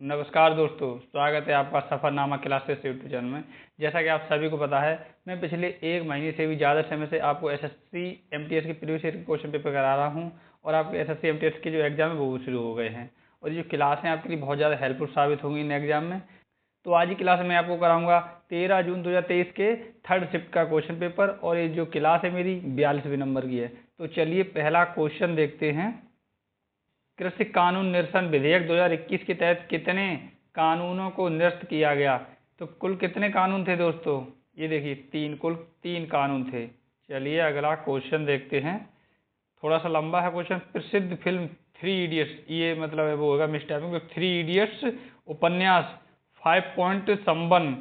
नमस्कार दोस्तों, स्वागत है आपका सफ़रनामा क्लासेस यूट्यूब चैनल में। जैसा कि आप सभी को पता है, मैं पिछले 1 महीने से भी ज़्यादा समय से आपको एसएससी एमटीएस के प्रीवियस ईयर के क्वेश्चन पेपर करा रहा हूं और आपके एसएससी एमटीएस के जो एग्जाम है वो भी शुरू हो गए हैं और ये जो क्लास हैं आपके लिए बहुत ज़्यादा हेल्पफुल साबित होंगी इन एग्जाम में। तो आज की क्लास में मैं आपको कराऊंगा 13 जून 2023 के थर्ड शिफ्ट का क्वेश्चन पेपर और ये जो क्लास है मेरी 42वें नंबर की है। तो चलिए पहला क्वेश्चन देखते हैं। कृषि कानून निरसन विधेयक 2021 के तहत कितने कानूनों को निरस्त किया गया? तो कुल कितने कानून थे दोस्तों? ये देखिए कुल 3 कानून थे। चलिए अगला क्वेश्चन देखते हैं। थोड़ा सा लंबा है क्वेश्चन। प्रसिद्ध फिल्म 3 इडियट्स, ये मतलब है वो होगा मिस टाइपिंग, 3 इडियट्स उपन्यास 5 पॉइंट संबंध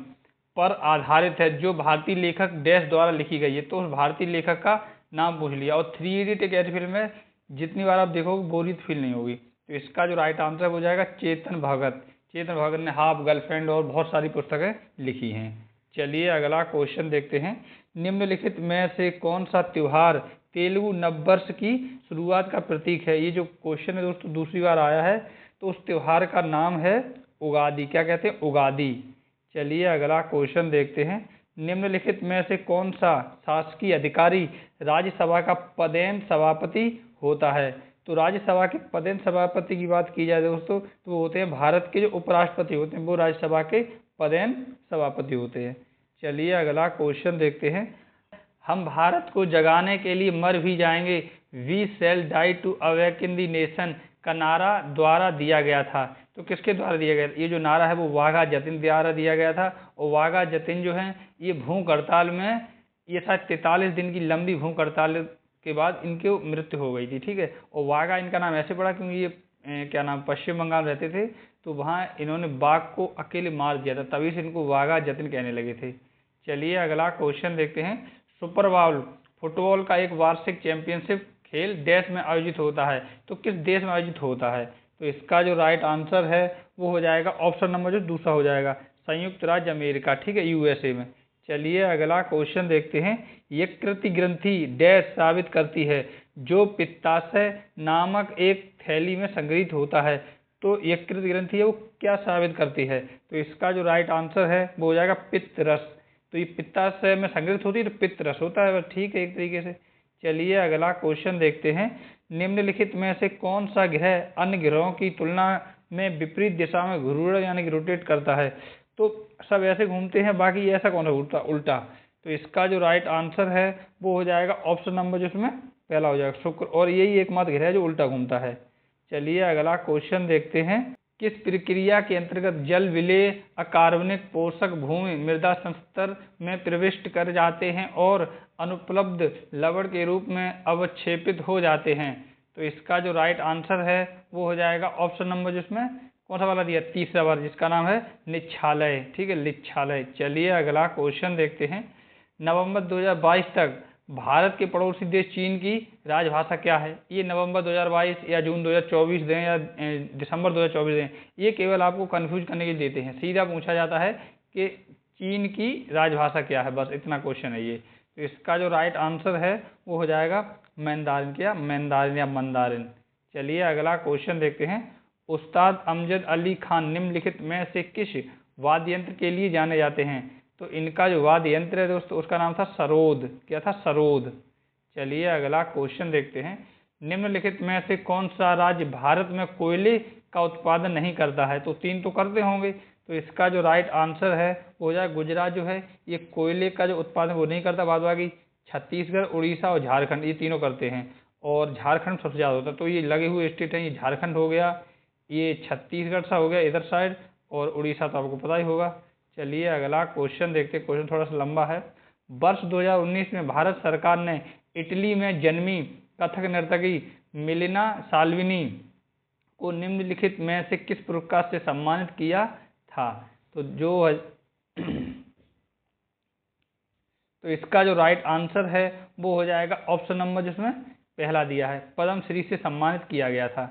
पर आधारित है जो भारतीय लेखक डैश द्वारा लिखी गई है। तो उस भारतीय लेखक का नाम पूछ लिया। और 3 इडियट एक ऐसी फिल्म है जितनी बार आप देखोगे बोरियत फील नहीं होगी। तो इसका जो राइट आंसर हो जाएगा चेतन भगत। चेतन भगत ने हाफ गर्लफ्रेंड और बहुत सारी पुस्तकें लिखी हैं। चलिए अगला क्वेश्चन देखते हैं। निम्नलिखित में से कौन सा त्योहार तेलुगु नववर्ष की शुरुआत का प्रतीक है? ये जो क्वेश्चन है दोस्तों दूसरी बार आया है। तो उस त्योहार का नाम है उगादि। क्या कहते हैं? उगादि। चलिए अगला क्वेश्चन देखते हैं। निम्नलिखित में से कौन सा शासकीय अधिकारी राज्यसभा का पदेन सभापति होता है? तो राज्यसभा के पदेन सभापति की बात की जाए दोस्तों तो वो होते हैं भारत के जो उपराष्ट्रपति होते हैं, वो राज्यसभा के पदेन सभापति होते हैं। चलिए अगला क्वेश्चन देखते हैं। हम भारत को जगाने के लिए मर भी जाएंगे, we shall die to awaken the nation का नारा द्वारा दिया गया था। तो किसके द्वारा दिया गया? ये जो नारा है वो वाघा जतिन द्वारा दिया गया था। और वाघा जतिन जो है ये भूख हड़ताल में, ये शायद 43 दिन की लंबी भूख हड़ताल के बाद इनकी मृत्यु हो गई थी। ठीक है। और वाघा इनका नाम ऐसे पड़ा क्योंकि ये क्या नाम पश्चिम बंगाल रहते थे, तो वहाँ इन्होंने बाघ को अकेले मार दिया था, तभी से इनको वाघा जतिन कहने लगे थे। चलिए अगला क्वेश्चन देखते हैं। सुपर बाउल फुटबॉल का एक वार्षिक चैंपियनशिप खेल देश में आयोजित होता है। तो किस देश में आयोजित होता है? तो इसका जो राइट आंसर है वो हो जाएगा ऑप्शन नंबर जो दूसरा हो जाएगा, संयुक्त राज्य अमेरिका। ठीक है, यूएसए में। चलिए अगला क्वेश्चन देखते हैं। यकृत ग्रंथि डैश साबित करती है जो पित्ताशय नामक एक थैली में संग्रहित होता है। तो यकृत ग्रंथि है वो क्या साबित करती है? तो इसका जो राइट आंसर है वो हो जाएगा पित्त रस। तो ये पित्ताशय में संग्रहित होती है तो पित्त रस होता है, ठीक है एक तरीके से। चलिए अगला क्वेश्चन देखते हैं। निम्नलिखित में से कौन सा ग्रह अन्य ग्रहों की तुलना में विपरीत दिशा में घूर्णन यानी कि रोटेट करता है? तो सब ऐसे घूमते हैं, बाकी ऐसा कौन है उल्टा? तो इसका जो राइट आंसर है वो हो जाएगा ऑप्शन नंबर जिसमें पहला हो जाएगा शुक्र, और यही एकमात्र ग्रह है जो उल्टा घूमता है। चलिए अगला क्वेश्चन देखते हैं। किस प्रक्रिया के अंतर्गत जल विलेय अकार्बनिक पोषक भूमि मृदा संस्तर में प्रविष्ट कर जाते हैं और अनुपलब्ध लवण के रूप में अवक्षेपित हो जाते हैं? तो इसका जो राइट आंसर है वो हो जाएगा ऑप्शन नंबर जिसमें कौन सा वाला दिया, तीसरा बार, जिसका नाम है निच्छालय। ठीक है, निच्छालय। चलिए अगला क्वेश्चन देखते हैं। नवंबर 2022 तक भारत के पड़ोसी देश चीन की राजभाषा क्या है? ये नवंबर 2022 या जून 2024 दें या दिसंबर 2024 दें, ये केवल आपको कंफ्यूज करने के लिए देते हैं। सीधा पूछा जाता है कि चीन की राजभाषा क्या है, बस इतना क्वेश्चन है ये। तो इसका जो राइट आंसर है वो हो जाएगा मैंदारिन या मैंदारिन या मंदारिन। चलिए अगला क्वेश्चन देखते हैं। उस्ताद अमजद अली खान निम्नलिखित में से किस वाद्य यंत्र के लिए जाने जाते हैं? तो इनका जो वाद्य यंत्र है दोस्तों उसका नाम था सरोद। क्या था? सरोद। चलिए अगला क्वेश्चन देखते हैं। निम्नलिखित में से कौन सा राज्य भारत में कोयले का उत्पादन नहीं करता है? तो 3 तो करते होंगे, तो इसका जो राइट आंसर है वो हो जाए गुजरात जो है ये कोयले का जो उत्पादन वो नहीं करता, बाद बाकी छत्तीसगढ़, उड़ीसा और झारखंड ये तीनों करते हैं, और झारखंड सबसे ज़्यादा होता है। तो ये लगे हुए स्टेट हैं, ये झारखंड हो गया, ये छत्तीसगढ़ सा हो गया इधर साइड, और उड़ीसा तो आपको पता ही होगा। चलिए अगला क्वेश्चन देखते हैं। क्वेश्चन थोड़ा सा लंबा है। वर्ष 2019 में भारत सरकार ने इटली में जन्मी कथक नर्तकी मिलिना साल्विनी को निम्नलिखित में से किस पुरस्कार से सम्मानित किया था? तो तो इसका जो राइट आंसर है वो हो जाएगा ऑप्शन नंबर जिसमें पहला दिया है, पद्म श्री से सम्मानित किया गया था।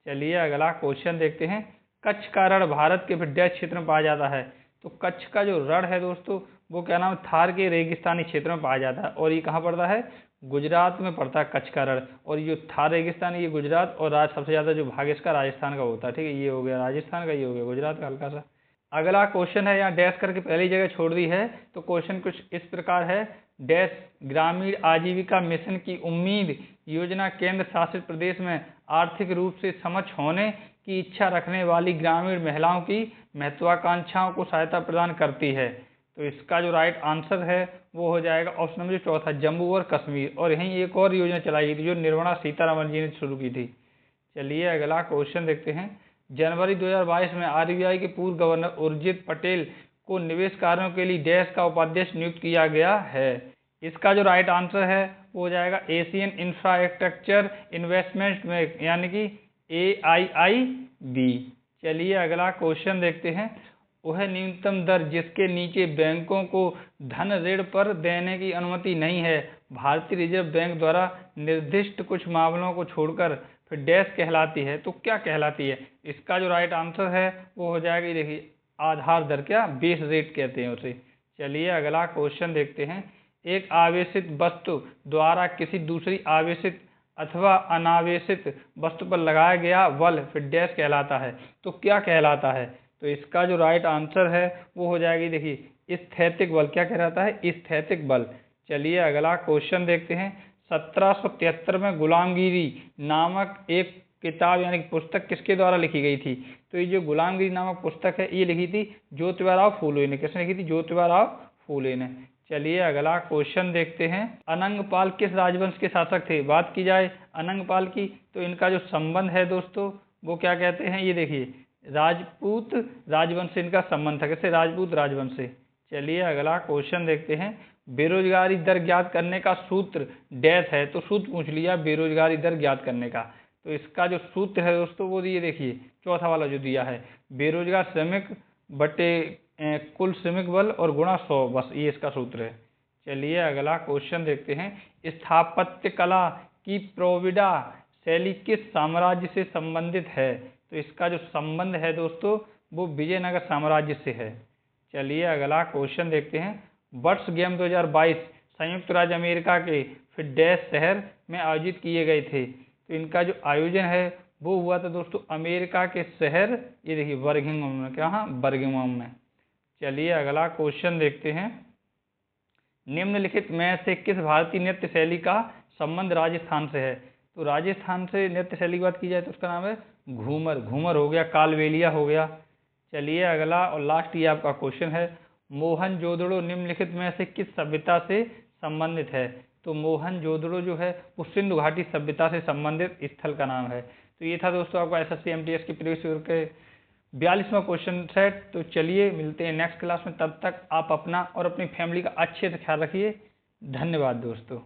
चलिए अगला क्वेश्चन देखते हैं। कच्छ का रण भारत के डैश क्षेत्र में पाया जाता है? तो कच्छ का जो रण है दोस्तों वो क्या नाम, थार के रेगिस्तानी क्षेत्र में पाया जाता है, और ये कहाँ पड़ता है? गुजरात में पड़ता है कच्छ का रण। और ये जो थार रेगिस्तान है ये गुजरात, और सबसे ज़्यादा जो भाग इसका राजस्थान का होता है। ठीक है, ये हो गया राजस्थान का, ये हो गया गुजरात का हल्का सा। अगला क्वेश्चन है, यहाँ डैश करके पहली जगह छोड़ दी है, तो क्वेश्चन कुछ इस प्रकार है। डैश ग्रामीण आजीविका मिशन की उम्मीद योजना केंद्र शासित प्रदेश में आर्थिक रूप से सक्षम होने की इच्छा रखने वाली ग्रामीण महिलाओं की महत्वाकांक्षाओं को सहायता प्रदान करती है। तो इसका जो राइट आंसर है वो हो जाएगा ऑप्शन नंबर चौथा, जम्मू और कश्मीर। और यहीं एक और योजना चलाई गई थी जो निर्मला सीतारमण जी ने शुरू की थी। चलिए अगला क्वेश्चन देखते हैं। जनवरी 2022 में आरबीआई के पूर्व गवर्नर उर्जित पटेल को निवेश कार्यों के लिए डैश का उपाध्यक्ष नियुक्त किया गया है। इसका जो राइट आंसर है वो हो जाएगा एशियन इंफ्रास्ट्रक्चर इन्वेस्टमेंट बैंक, यानी कि AIIB। चलिए अगला क्वेश्चन देखते हैं। वह न्यूनतम दर जिसके नीचे बैंकों को धन ऋण पर देने की अनुमति नहीं है, भारतीय रिजर्व बैंक द्वारा निर्दिष्ट कुछ मामलों को छोड़कर फिर डैश कहलाती है। तो क्या कहलाती है? इसका जो राइट आंसर है वो हो जाएगा, ये देखिए आधार दर, क्या बेस रेट कहते हैं उसे। चलिए अगला क्वेश्चन देखते हैं। एक आवेशित वस्तु द्वारा किसी दूसरी आवेशित अथवा अनावेशित वस्तु पर लगाया गया बल फिर डैश कहलाता है। तो क्या कहलाता है? तो इसका जो राइट आंसर है वो हो जाएगी, देखिए स्थैतिक बल। क्या कहलाता है? स्थैतिक बल। चलिए अगला क्वेश्चन देखते हैं। 1773 में गुलामगिरी नामक एक किताब यानी कि पुस्तक किसके द्वारा लिखी गई थी? तो ये जो गुलामगिरी नामक पुस्तक है ये लिखी थी ज्योतिबा फूले ने। किसने लिखी थी? ज्योतिबा फूले ने। चलिए अगला क्वेश्चन देखते हैं। अनंगपाल किस राजवंश के शासक थे? बात की जाए अनंगपाल की तो इनका जो संबंध है दोस्तों वो क्या कहते हैं, ये देखिए राजपूत राजवंश से इनका संबंध था। किससे? राजपूत राजवंश से। चलिए अगला क्वेश्चन देखते हैं। बेरोजगारी दर ज्ञात करने का सूत्र डैश है। तो सूत्र पूछ लिया बेरोजगारी दर ज्ञात करने का। तो इसका जो सूत्र है दोस्तों वो ये देखिए चौथा वाला जो दिया है, बेरोजगार श्रमिक बटे कुल श्रमिक बल और गुणा 100, बस ये इसका सूत्र है। चलिए अगला क्वेश्चन देखते हैं। स्थापत्य कला की प्रोविडा शैली किस साम्राज्य से संबंधित है? तो इसका जो संबंध है दोस्तों वो विजयनगर साम्राज्य से है। चलिए अगला क्वेश्चन देखते हैं। वर्ष गेम 2022 संयुक्त राज्य अमेरिका के फिर डैश शहर में आयोजित किए गए थे। तो इनका जो आयोजन है वो हुआ था दोस्तों अमेरिका के शहर, ये देखिए बर्मिंघम में। कहाँ? बर्मिंघम में। चलिए अगला क्वेश्चन देखते हैं। निम्नलिखित में से किस भारतीय नृत्य शैली का संबंध राजस्थान से है? तो राजस्थान से नृत्य शैली की बात की जाए तो उसका नाम है घूमर। घूमर हो गया, कालबेलिया हो गया। चलिए अगला और लास्ट ये आपका क्वेश्चन है। मोहनजोदड़ो निम्नलिखित में से किस सभ्यता से संबंधित है? तो मोहनजोदड़ो जो है वो सिंधु घाटी सभ्यता से संबंधित स्थल का नाम है। तो ये था दोस्तों आपका SSC MTS की प्रीवियस ईयर के 42वां क्वेश्चन सेट। तो चलिए मिलते हैं नेक्स्ट क्लास में, तब तक आप अपना और अपनी फैमिली का अच्छे से ख्याल रखिए। धन्यवाद दोस्तों।